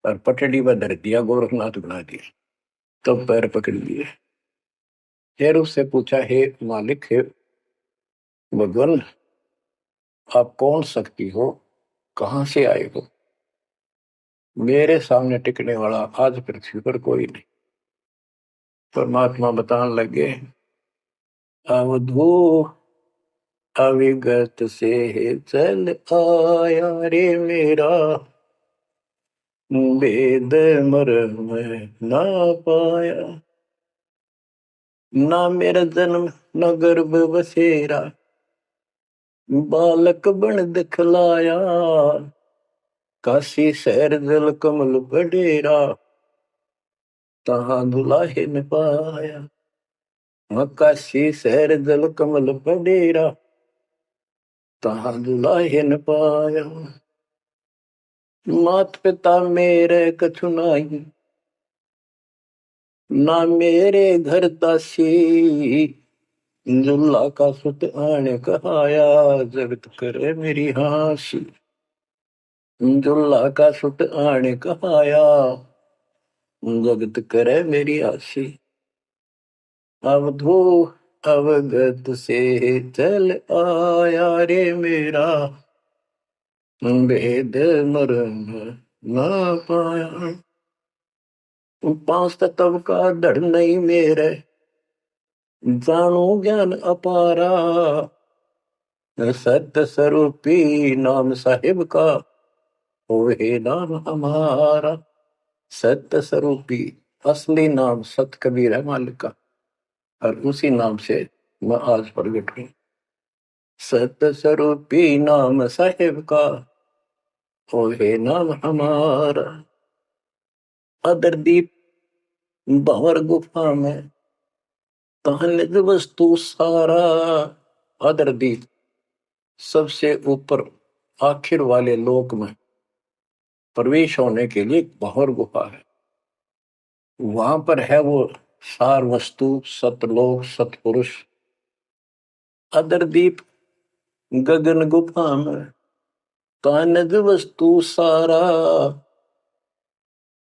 Speaker 1: और पटड़ी पर धर दिया, गोरखनाथ बना दिया। तो पैर पकड़ लिए। फिर उससे पूछा हे मालिक, हे भगवान, आप कौन शक्ति हो, कहां से आए हो, मेरे सामने टिकने वाला आज पृथ्वी पर कोई नहीं। परमात्मा बताने लगे अवधू अविगत से चल आया रे मेरा, वेद मर्म ना पाया, ना मेरा जन्म न गर्भ बसेरा, बालक बन दिखलाया, काशी शहर जल कमल बडेरा, तहां दुलाहे न पाया। काशी शहर जल कमल बडेरा, तहां दुलाहे न पाया। मात पिता मेरे कछु नाही, ना मेरे घर दासी, जुल्ला का सुत आने कहाया, जगत करे मेरी हासी। जुल्ला का सुत आने कहाया, जगत करे मेरी हासी। अवधू अवगत से चल आया रे मेरा, भेद मरण ना पाया। पांच तत्व का धड़ नहीं मेरे, जानो ज्ञान अपारा। सत्य स्वरूपी नाम साहिब का, ओहे नाम हमारा। सत्य स्वरूपी असली नाम सत कबीर है मालिक का, और उसी नाम से मैं आज प्रगट हूं। सत्य स्वरूपी नाम साहिब का, ओहे नाम हमारा। अदरदीप भंवर गुफा में निज वस्तु सारा। अदरदीप सबसे ऊपर आखिर वाले लोक में प्रवेश होने के लिए भंवर गुफा है। वहां पर है वो सार वस्तु, सतलोक, सतपुरुष। अदरदीप गगन गुफा में निज वस्तु सारा।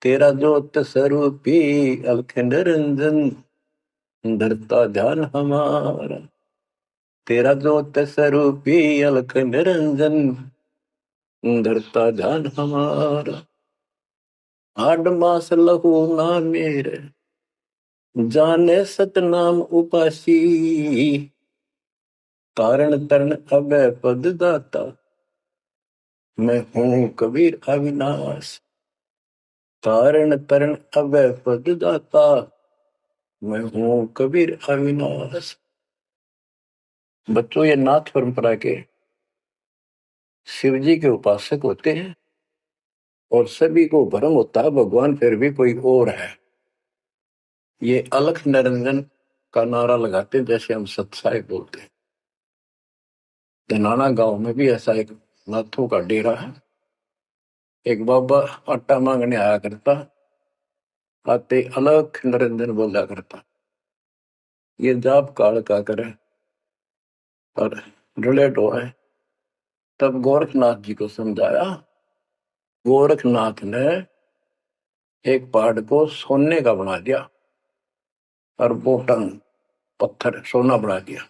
Speaker 1: तेरा ज्योत स्वरूपी अलख निरंजन, धरता ध्यान हमारा। तेरा ज्योत स्वरूपी अलख निरंजन, धरता ध्यान हमारा। आठ मास लहू ना मेरे, जाने सतनाम उपासी। कारण तरण अभय पद दाता, मैं हूं कबीर अविनाश। कारण तरण अभय पद दाता, मैं हूं कबीर अविनाश। बच्चों, ये नाथ परंपरा के शिव जी के उपासक होते हैं, और सभी को भ्रम होता है भगवान फिर भी कोई और है। ये अलख निरंजन का नारा लगाते हैं, जैसे हम सत्साई बोलते हैं। धनाना गांव में भी ऐसा एक नाथों का डेरा है। एक बाबा आटा मांगने आया करता, आते अलख निरंजन बोला करता। ये जाप काल का करे और रिलेट हो है। तब गोरखनाथ जी को समझाया। गोरखनाथ ने एक पहाड़ को सोने का बना दिया और वो टन पत्थर सोना बना दिया,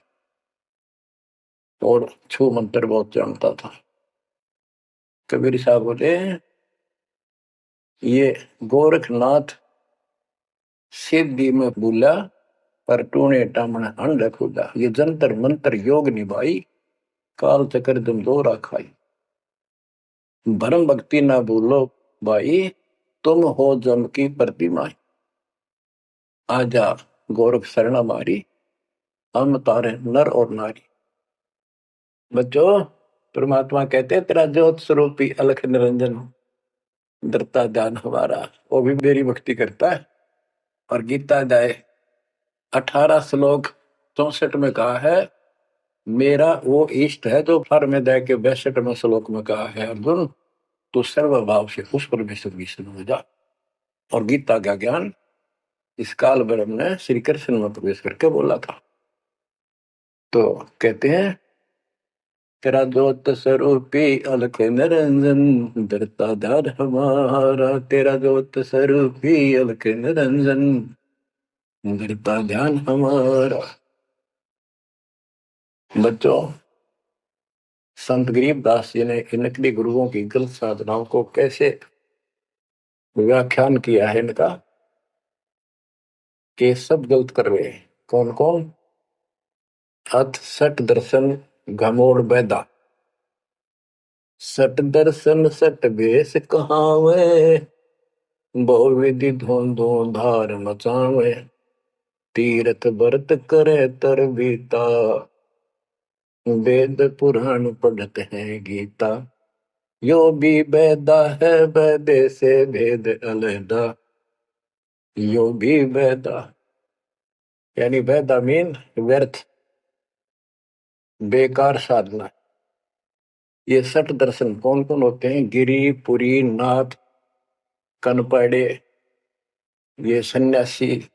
Speaker 1: और छू मंत्र बहुत जानता था। कबीर साहब बोले, ये गोरखनाथ सिद्धि में बोला, पर टूणे टामण अंड खुदा। ये जंतर मंत्र योग निभाई, काल चक्र तुम दो राखाई। भरम भक्ति ना भूलो भाई, तुम हो जम की प्रतिमा। आजा गोरख शरण मारी, हम तारे नर और नारी। बच्चों, परमात्मा कहते हैं तेरा ज्योत स्वरूपी अलख निरंजन, धरता ध्यान हमारा। वो भी मेरी भक्ति करता है। और गीता अध्याय 18 श्लोक 64 में कहा है, मेरा वो इष्ट है जो फर में दे के 62वें श्लोक में कहा है, अर्जुन तू सर्वभाव से उस परमेश्वर की शरण में जा। और गीता का ज्ञान इस काल ब्रह्म ने श्री कृष्ण में प्रवेश करके बोला था। तो कहते हैं, तेरा ज्योत स्वरूपी अलख निरंजन, धरता ध्यान हमारा। तेरा ज्योत स्वरूपी अलख निरंजन, धरता ध्यान हमारा। बच्चों, संत गरीबदास जी ने नकली गुरुओं की गलत साधनाओं को कैसे व्याख्यान किया है इनका, कि सब गलत कर रहे हैं। कौन कौन? अथ सट दर्शन घमोड़ बैदा। सट दर्शन सट भेष कहावे, बहु विधि धोंधो धार मचावे। तीर्थ व्रत करे तर बीता, वेद पुराण पढ़ते हैं गीता। यो भी बैदा है बैदे से भेद अलहदा। यो भी बैदा यानी बैदा मीन व्यर्थ, बेकार साधना। ये सठ दर्शन कौन कौन होते हैं? गिरी, पुरी, नाथ, कनपड़े, ये सन्यासी,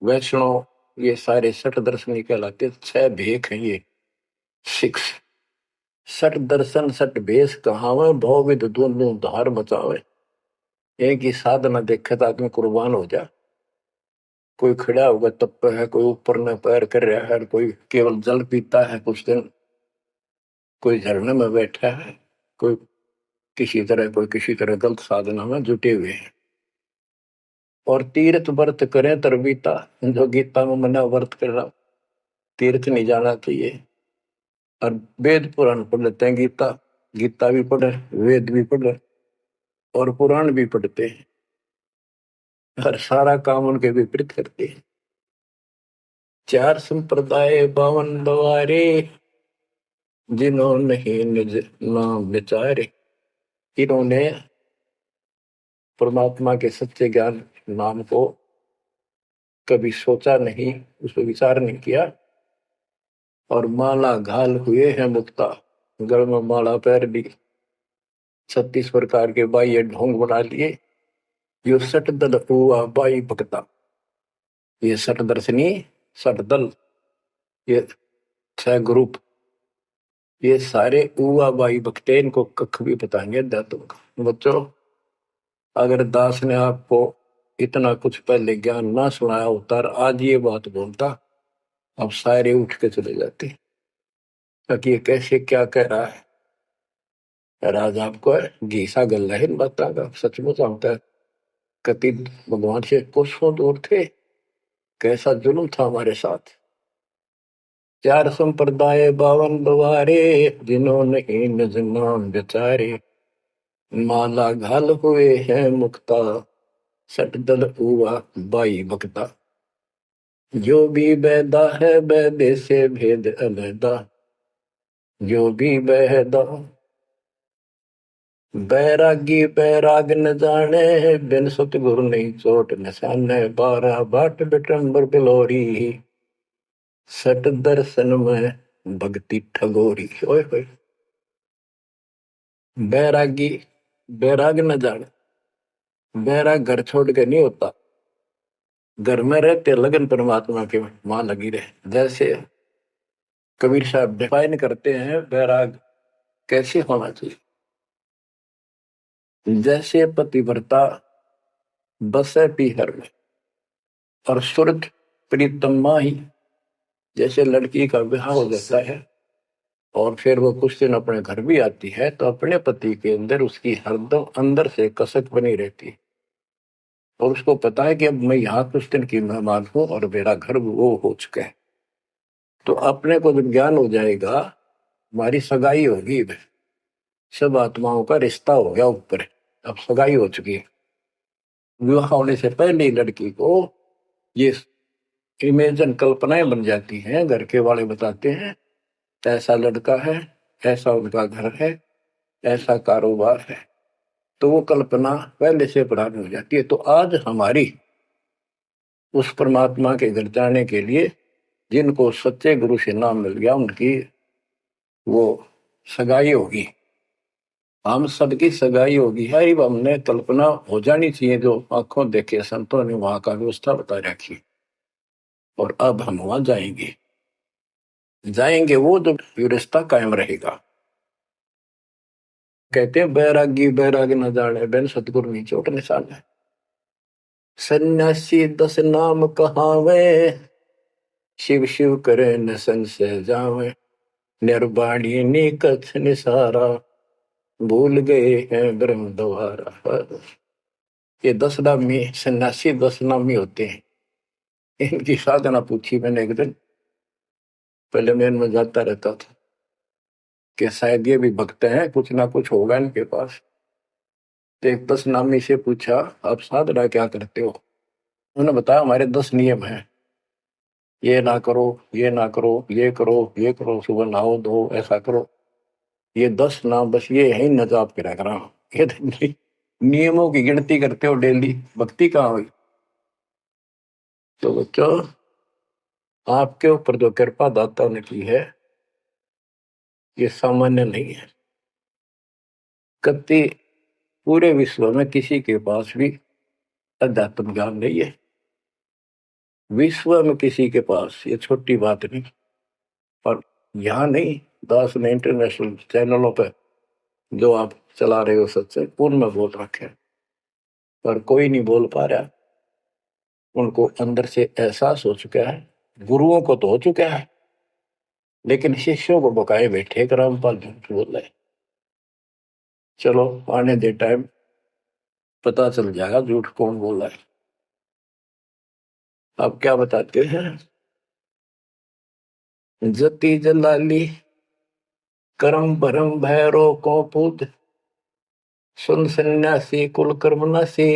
Speaker 1: वैष्णव, ये सारे सठ दर्शन कहलाते। 6 भेख हैं ये, 6। सठ दर्शन सठ भेष कहावे, भव विध दोनों धार बचावे। एक ही साधना देखे तो आदमी कुर्बान हो जा। कोई खड़ा होगा तप है, कोई ऊपर में पैर कर रहा है, कोई केवल जल पीता है कुछ दिन, कोई झरने में बैठा है। कोई किसी तरह गलत साधना में जुटे हुए हैं। और तीर्थ व्रत करें तरबीता, जो गीता में मना व्रत करना, तीर्थ नहीं जाना चाहिए। और वेद पुराण पढ़ लेते हैं, गीता गीता भी पढ़े, वेद भी पढ़े और पुराण भी पढ़ते हैं, हर सारा काम उनके विपरीत करते हैं। चार संप्रदाय 52 द्वारे, जिन्होंने ही निज नाम विचारे। इन्होंने परमात्मा के सच्चे ज्ञान नाम को कभी सोचा नहीं, उस पर विचार नहीं किया, और माला घाल हुए हैं मुक्ता, गल में माला पैर दी, 36 प्रकार के बाह्य ढोंग बना लिए। यो सठ दल हुआ बाई भक्ता, ये सठ दर्शनी, सठ दल, ये 6 ग्रुप, ये सारे उवा बाई भक्ते, इनको कख भी बताएंगे दातों का। बच्चों, अगर दास ने आपको इतना कुछ पहले ज्ञान ना सुनाया होता और आज ये बात बोलता, अब सारे उठ के चले जाते ताकि ये कैसे क्या कह रहा है। राज आपको घीसा गल है इन बातों का, सचमुच होता है। कति भगवान से कोसों दूर थे, कैसा जुल्म था हमारे साथ। चार संप्रदाय 52 द्वारे, जिन्होंने निज नाम विचारे। माला घाल हुए हैं मुक्ता, सठ दल हुआ बाई भक्ता। जो भी बैदा है बैदे से भेद अलैदा, जो भी बैदा। बैरागी बैराग न जाने, बिन सतगुरु नहीं चोट निशाने। 12 बाट बिटंबर बिलोरी, सट दर्शन में भक्ति ठगोरी। ओए होए, बैरागी बैराग न जाने, बैराग घर छोड़ के नहीं होता, घर में रहते लगन परमात्मा के वहां लगी रहे। जैसे कबीर साहब डिफाइन करते हैं बैराग कैसे होना चाहिए। जैसे पतिव्रता बसे पीहर में और सुरत प्रीतमा ही, जैसे लड़की का विवाह हो जाता है और फिर वो कुछ दिन अपने घर भी आती है, तो अपने पति के अंदर उसकी हरदम अंदर से कसक बनी रहती है, और उसको पता है कि अब मैं यहाँ कुछ दिन की मेहमान हूं और मेरा घर वो हो चुका है। तो अपने को जब ज्ञान हो जाएगा, हमारी सगाई होगी, सब आत्माओं का रिश्ता हो गया ऊपर, अब सगाई हो चुकी है। विवाह होने से पहले ही लड़की को ये इमेजन कल्पनाएं बन जाती हैं, घर के वाले बताते हैं ऐसा लड़का है, ऐसा उनका घर है, ऐसा कारोबार है, तो वो कल्पना पहले से पुरानी हो जाती है। तो आज हमारी उस परमात्मा के घर जाने के लिए जिनको सच्चे गुरु से नाम मिल गया, उनकी वो सगाई होगी, हम सबकी सगाई होगी है। हमने कल्पना हो जानी चाहिए, जो आंखों देखे संतों ने वहां का व्यवस्था बता रखी, और अब हम वहां जाएंगे। जाएंगे वो जो रिश्ता कायम रहेगा। कहते हैं बैरागी बैराग न जाने, बिन सतगुरु नहीं चोट निशान है। सन्यासी 10 नाम कहावे, शिव शिव करे न संशय जावे। निर्वाणी नी कछ निसारा, भूल गए हैं ब्रह्म द्वारा। ये 10 नामी सन्यासी 10 नामी होते हैं। इनकी साधना पूछी मैंने एक दिन, पहले मैं इनमें जाता रहता था कि शायद ये भी भक्त हैं, कुछ ना कुछ होगा इनके पास। तो एक 10 नामी से पूछा, आप साधना क्या करते हो? उन्होंने बताया हमारे 10 नियम हैं, ये ना करो, ये ना करो, ये करो, ये करो, सुबह नहाओ धो, ऐसा करो। ये 10 नाम बस ये है न जाप करा करा। ये नियमों की गिनती करते हो डेली, भक्ति कहाँ हुई? तो बच्चों, आपके ऊपर जो कृपा दाता ने की है, ये सामान्य नहीं है। कति पूरे विश्व में किसी के पास भी अध्यात्म ज्ञान नहीं है, विश्व में किसी के पास, ये छोटी बात नहीं। और यहाँ नहीं, दास ने इंटरनेशनल चैनलों पर जो आप चला रहे हो सत्संग, उनमें बोल रखे, पर कोई नहीं बोल पा रहा। उनको अंदर से एहसास हो चुका है, गुरुओं को तो हो चुका है, लेकिन शिष्यों को बकाए बैठे, रामपाल झूठ बोल रहे। चलो आने दे टाइम, पता चल जाएगा झूठ कौन बोल रहा है। आप क्या बताते हैं? जति जलाली करम भरम भैरो को पुद, सुन सन्यासी कुल कर्म नासी,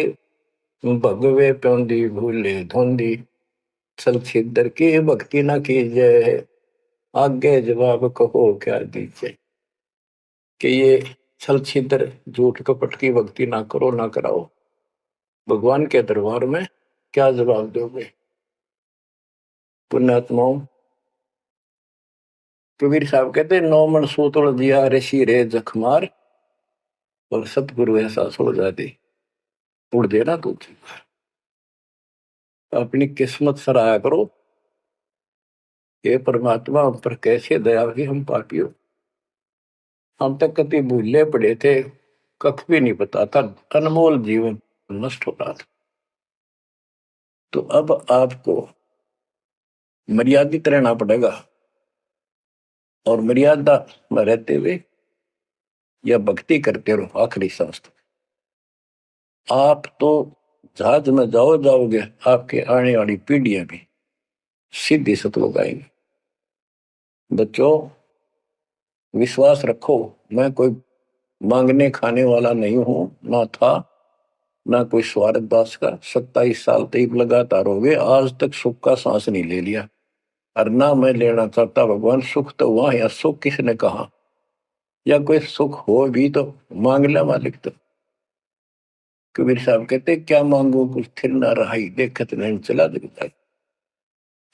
Speaker 1: भगवे प्योंदी भूले धोंदी, छल छिद्र की भक्ति न कीजिए, आगे जवाब कहो क्या दीजिए। कि ये छल छिद्र झूठ कपट की भक्ति ना करो ना कराओ, भगवान के दरबार में क्या जवाब दोगे? पुण्यात्माओं, कबीर साहब कहते नौ मन सूतुड़ दिया ऋषि रे जखमार, और सतगुरु ऐसा सोच जाती उड़ देना तू। अपनी किस्मत सराहा करो, ये परमात्मा हम पर कैसे दया की, हम पापियों। हम तक कति भूले पड़े थे, कख भी नहीं पता था, अनमोल जीवन नष्ट हो रहा था। तो अब आपको मर्यादित रहना पड़ेगा, और मर्यादा में रहते हुए या भक्ति करते रहो आखिरी सांस तक। आप तो जहाज में जाओगे, आपके आने वाली पीढ़ियां भी सीधी सतलोक आएंगी। बच्चों, विश्वास रखो, मैं कोई मांगने खाने वाला नहीं हूं, ना था ना कोई स्वार्थ दास का। 27 साल तक लगातार हो गए, आज तक सुख का सांस नहीं ले लिया, और ना मैं लेना चाहता। भगवान सुख तो वहां, या सुख किसने कहा, या कोई सुख हो भी तो मांग ले मालिक। तो कबीर साहब कहते क्या मांगो कुछ थिर ना रहाई, देखत नहीं चला दिखता।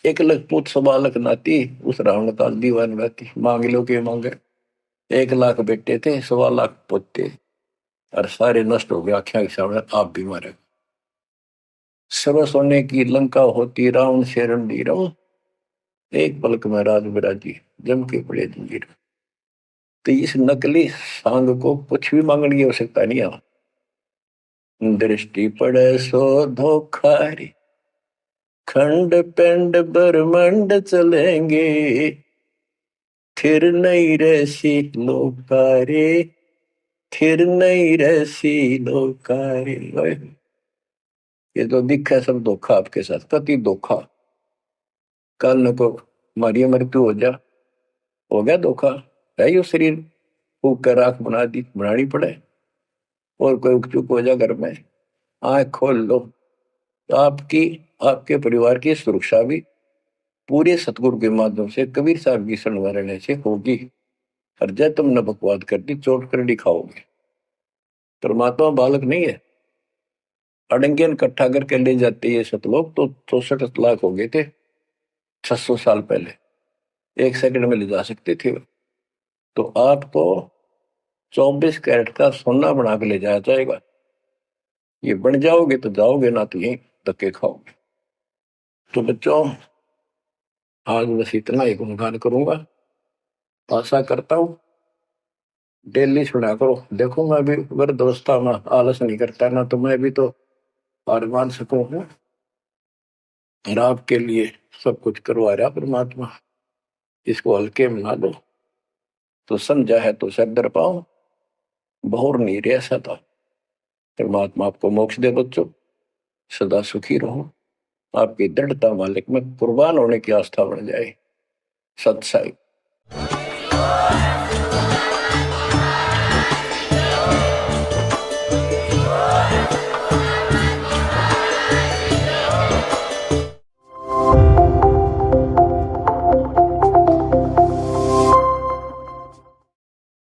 Speaker 1: एक लख पूत सवा लख नाती, उस रावण का दीवान रहती, मांग लो के मांगे। 1 लाख बेटे थे, 1.25 लाख पोते, और सारे नष्ट हो गए आख्या के सामने, आप भी मारे। सर्व सोने की लंका होती, रावण से दी रावण, एक पलक में राज बिराजी, जम के पड़े जंजीर। तो इस नकली सांग को कुछ भी मांगने की आवश्यकता नहीं है। दृष्टि पड़े सो धोखारी, खंड पिंड ब्रह्मंड चलेंगे, थिर नहीं रहसी लोकारे, थिर नहीं रहसी लोकारे। ये तो दिखा सब धोखा आपके साथ, कति धोखा। कल न को मारी मृत्यु हो गया धोखा, है यो शरीर फूक कर आंख बनानी पड़े, और कोई उकचुक हो जा घर में, आंख खोल लो। तो आपकी, आपके परिवार की सुरक्षा भी पूरे सतगुरु के माध्यम से, कबीर साहब की शरण में रहने से होगी। और जब तुमने बकवाद कर दी, चोट कर दिखाओगे। परमात्मा बालक नहीं है, अड़ंगियन इकट्ठा करके ले जाते ये सतलोक, तो 64 लाख हो गए थे 600 साल पहले, 1 सेकंड में ले जा सकते थे। तो आपको 24 कैरेट का सोना बना के ले जाया जाएगा। ये बन जाओगे तो जाओगे, ना तो यही धक्के खाओगे। तो बच्चों, आज बस इतना ही गुणगान करूंगा। आशा करता हूं डेली सुना करो। देखो मैं भी वृद्धावस्था में आलस नहीं करता ना, तो मैं भी तो हार मान सकूं हूं, और आपके लिए सब कुछ करवा रहा परमात्मा। इसको हल्के में ना लो। तो समझा है तो सर दर पाओ, बहुर नहीं रह सकता। परमात्मा आपको मोक्ष दे बच्चों, सदा सुखी रहो। आपकी दृढ़ता मालिक में कुर्बान होने की आस्था बढ़ जाए। सत्साई।